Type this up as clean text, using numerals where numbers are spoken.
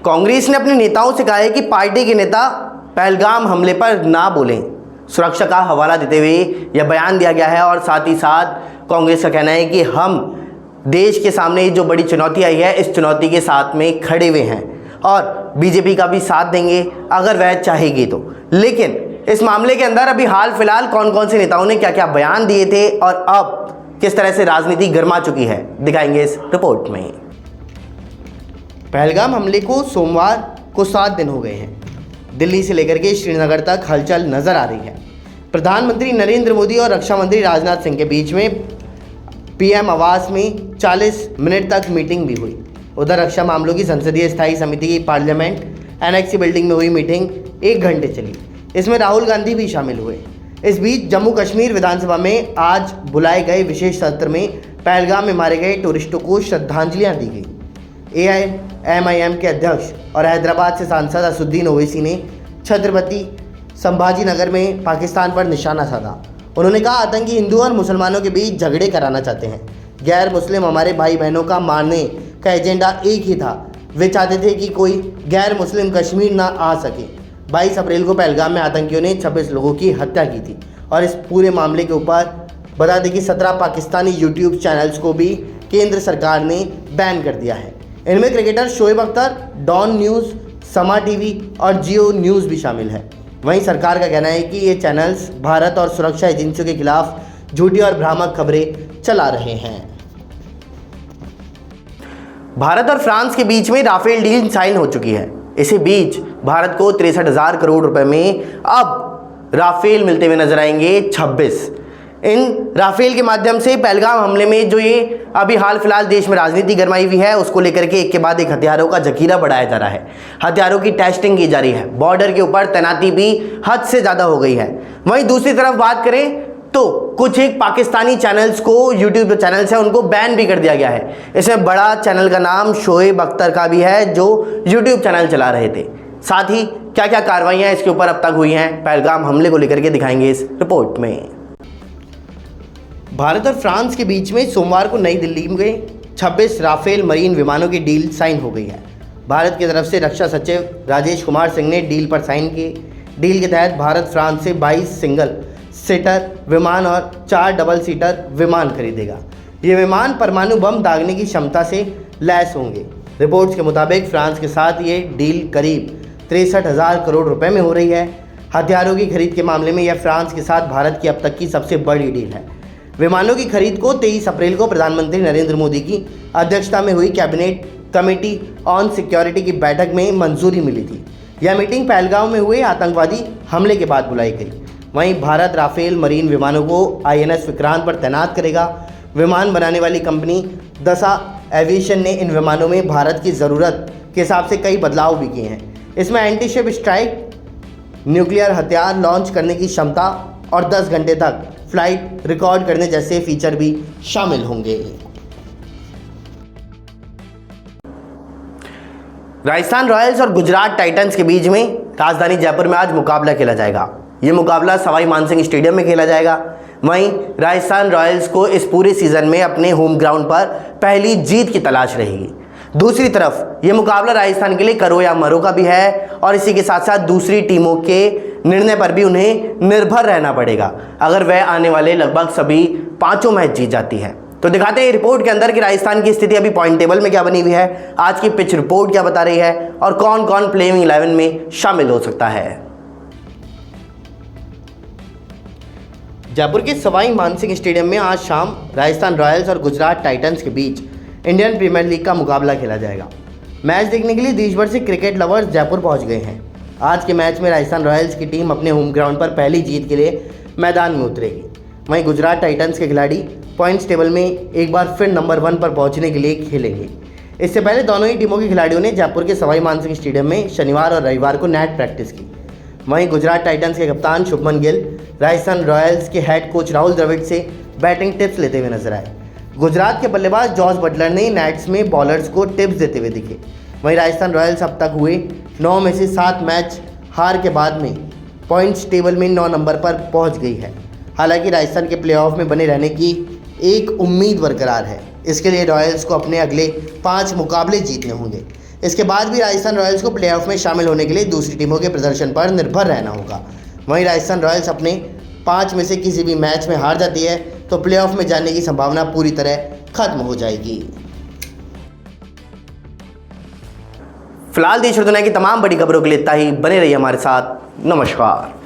कांग्रेस ने अपने नेताओं से कहा है कि पार्टी के नेता पहलगाम हमले पर ना बोलें। सुरक्षा का हवाला देते हुए यह बयान दिया गया है और साथ ही साथ कांग्रेस का कहना है कि हम देश के सामने जो बड़ी चुनौती आई है इस चुनौती के साथ में खड़े हुए हैं और बीजेपी का भी साथ देंगे अगर वह चाहेगी तो। लेकिन इस मामले के अंदर अभी हाल फिलहाल कौन कौन से नेताओं ने क्या क्या बयान दिए थे और अब किस तरह से राजनीति गर्मा चुकी है, दिखाएंगे इस रिपोर्ट में। पहलगाम हमले को सोमवार को 7 दिन हो गए हैं। दिल्ली से लेकर के श्रीनगर तक हलचल नजर आ रही है। प्रधानमंत्री नरेंद्र मोदी और रक्षा मंत्री राजनाथ सिंह के बीच में पीएम आवास में 40 मिनट तक मीटिंग भी हुई। उधर रक्षा मामलों की संसदीय स्थायी समिति की पार्लियामेंट एनेक्सी बिल्डिंग में हुई मीटिंग 1 घंटे चली। इसमें राहुल गांधी भी शामिल हुए। इस बीच जम्मू कश्मीर विधानसभा में आज बुलाए गए विशेष सत्र में पहलगाम में मारे गए टूरिस्टों को श्रद्धांजलियां दी गई। AIMIM के अध्यक्ष और हैदराबाद से सांसद असुद्दीन ओवैसी ने छत्रपति संभाजी नगर में पाकिस्तान पर निशाना साधा। उन्होंने कहा, आतंकी हिंदू और मुसलमानों के बीच झगड़े कराना चाहते हैं। गैर मुस्लिम हमारे भाई बहनों का मारने का एजेंडा एक ही था। वे चाहते थे कि कोई गैर मुस्लिम कश्मीर ना आ सके। 22 अप्रैल को पहलगाम में आतंकियों ने 26 लोगों की हत्या की थी और इस पूरे मामले के ऊपर बता दें कि 17 पाकिस्तानी यूट्यूब चैनल्स को भी केंद्र सरकार ने बैन कर दिया है। इनमें cricketer Shoaib Akhtar, Dawn News, Samaa TV और जियो न्यूज़ भी शामिल है। वहीं सरकार का कहना है कि ये चैनल्स भारत और सुरक्षा एजेंसियों के खिलाफ झूठी और भ्रामक खबरें चला रहे हैं। भारत और फ्रांस के बीच में राफेल डील साइन हो चुकी है। इसी बीच भारत को 63,000 करोड़ रुपए में अब राफेल मिलते हुए नजर आएंगे 26। इन राफेल के माध्यम से पहलगाम हमले में जो ये अभी हाल फिलहाल देश में राजनीति गरमाई हुई है उसको लेकर के एक के बाद एक हथियारों का जखीरा बढ़ाया जा रहा है। हथियारों की टेस्टिंग की जा रही है। बॉर्डर के ऊपर तैनाती भी हद से ज़्यादा हो गई है। वहीं दूसरी तरफ बात करें तो कुछ एक पाकिस्तानी चैनल्स को, यूट्यूब चैनल्स हैं, उनको बैन भी कर दिया गया है। इसमें बड़ा चैनल का नाम शोएब अख्तर का भी है जो यूट्यूब चैनल चला रहे थे। साथ ही क्या क्या कार्रवाइयाँ इसके ऊपर अब तक हुई हैं पहलगाम हमले को लेकर के दिखाएंगे इस रिपोर्ट में। भारत और फ्रांस के बीच में सोमवार को नई दिल्ली में 26 राफेल मरीन विमानों की डील साइन हो गई है। भारत की तरफ से रक्षा सचिव राजेश कुमार सिंह ने डील पर साइन किए। डील के तहत भारत फ्रांस से 22 सिंगल सीटर विमान और 4 डबल सीटर विमान खरीदेगा। ये विमान परमाणु बम दागने की क्षमता से लैस होंगे। रिपोर्ट्स के मुताबिक फ्रांस के साथ ये डील करीब 63,000 करोड़ रुपए में हो रही है। हथियारों की खरीद के मामले में यह फ्रांस के साथ भारत की अब तक की सबसे बड़ी डील है। विमानों की खरीद को 23 अप्रैल को प्रधानमंत्री नरेंद्र मोदी की अध्यक्षता में हुई कैबिनेट कमेटी ऑन सिक्योरिटी की बैठक में मंजूरी मिली थी। यह मीटिंग पहलगाम में हुए आतंकवादी हमले के बाद बुलाई गई। वहीं भारत राफेल मरीन विमानों को INS विक्रांत पर तैनात करेगा। विमान बनाने वाली कंपनी दसा एविएशन ने इन विमानों में भारत की ज़रूरत के हिसाब से कई बदलाव भी किए हैं। इसमें एंटी-शिप स्ट्राइक, न्यूक्लियर हथियार लॉन्च करने की क्षमता और 10 घंटे तक फ्लाइट रिकॉर्ड करने जैसे फीचर भी शामिल होंगे। राजस्थान रॉयल्स और गुजरात टाइटंस के बीच में राजधानी जयपुर में आज मुकाबला खेला जाएगा। ये मुकाबला सवाई मानसिंह स्टेडियम में खेला जाएगा। वहीं राजस्थान रॉयल्स को इस पूरे सीजन में अपने होम ग्राउंड पर पहली जीत की तलाश रहेगी। दूसरी तरफ ये मुकाबला राजस्थान के लिए करो या मरो का भी है और इसी के साथ साथ दूसरी टीमों के निर्णय पर भी उन्हें निर्भर रहना पड़ेगा अगर वह आने वाले लगभग सभी 5 मैच जीत जाती है। तो दिखाते हैं रिपोर्ट के अंदर कि राजस्थान की स्थिति अभी पॉइंट टेबल में क्या बनी हुई है, आज की पिच रिपोर्ट क्या बता रही है और कौन कौन प्लेइंग 11 में शामिल हो सकता है। जयपुर के सवाई मानसिंह स्टेडियम में आज शाम राजस्थान रॉयल्स और गुजरात टाइटंस के बीच इंडियन प्रीमियर लीग का मुकाबला खेला जाएगा। मैच देखने के लिए देश भर से क्रिकेट लवर्स जयपुर पहुंच गए हैं। आज के मैच में राजस्थान रॉयल्स की टीम अपने होम ग्राउंड पर पहली जीत के लिए मैदान में उतरेगी। वहीं गुजरात टाइटंस के खिलाड़ी पॉइंट्स टेबल में एक बार फिर नंबर 1 पर पहुंचने के लिए खेलेंगे। इससे पहले दोनों ही टीमों के खिलाड़ियों ने जयपुर के सवाई मानसिंह स्टेडियम में शनिवार और रविवार को नेट प्रैक्टिस की। वहीं गुजरात टाइटंस के कप्तान शुभमन गिल राजस्थान रॉयल्स के हेड कोच राहुल द्रविड़ से बैटिंग टिप्स लेते हुए नजर आए। गुजरात के बल्लेबाज जॉस बटलर ने नेट्स में बॉलर्स को टिप्स देते हुए दिखे। वहीं राजस्थान रॉयल्स अब तक हुए 9 में से 7 मैच हार के बाद में पॉइंट्स टेबल में 9 नंबर पर पहुंच गई है। हालांकि राजस्थान के प्लेऑफ में बने रहने की एक उम्मीद बरकरार है। इसके लिए रॉयल्स को अपने अगले 5 मुकाबले जीतने होंगे। इसके बाद भी राजस्थान रॉयल्स को प्लेऑफ में शामिल होने के लिए दूसरी टीमों के प्रदर्शन पर निर्भर रहना होगा। वहीं राजस्थान रॉयल्स अपने 5 में से किसी भी मैच में हार जाती है तो प्लेऑफ में जाने की संभावना पूरी तरह खत्म हो जाएगी। फिलहाल देश और दुनिया की तमाम बड़ी खबरों के लिए इतना ही। बने रहिए हमारे साथ। नमस्कार।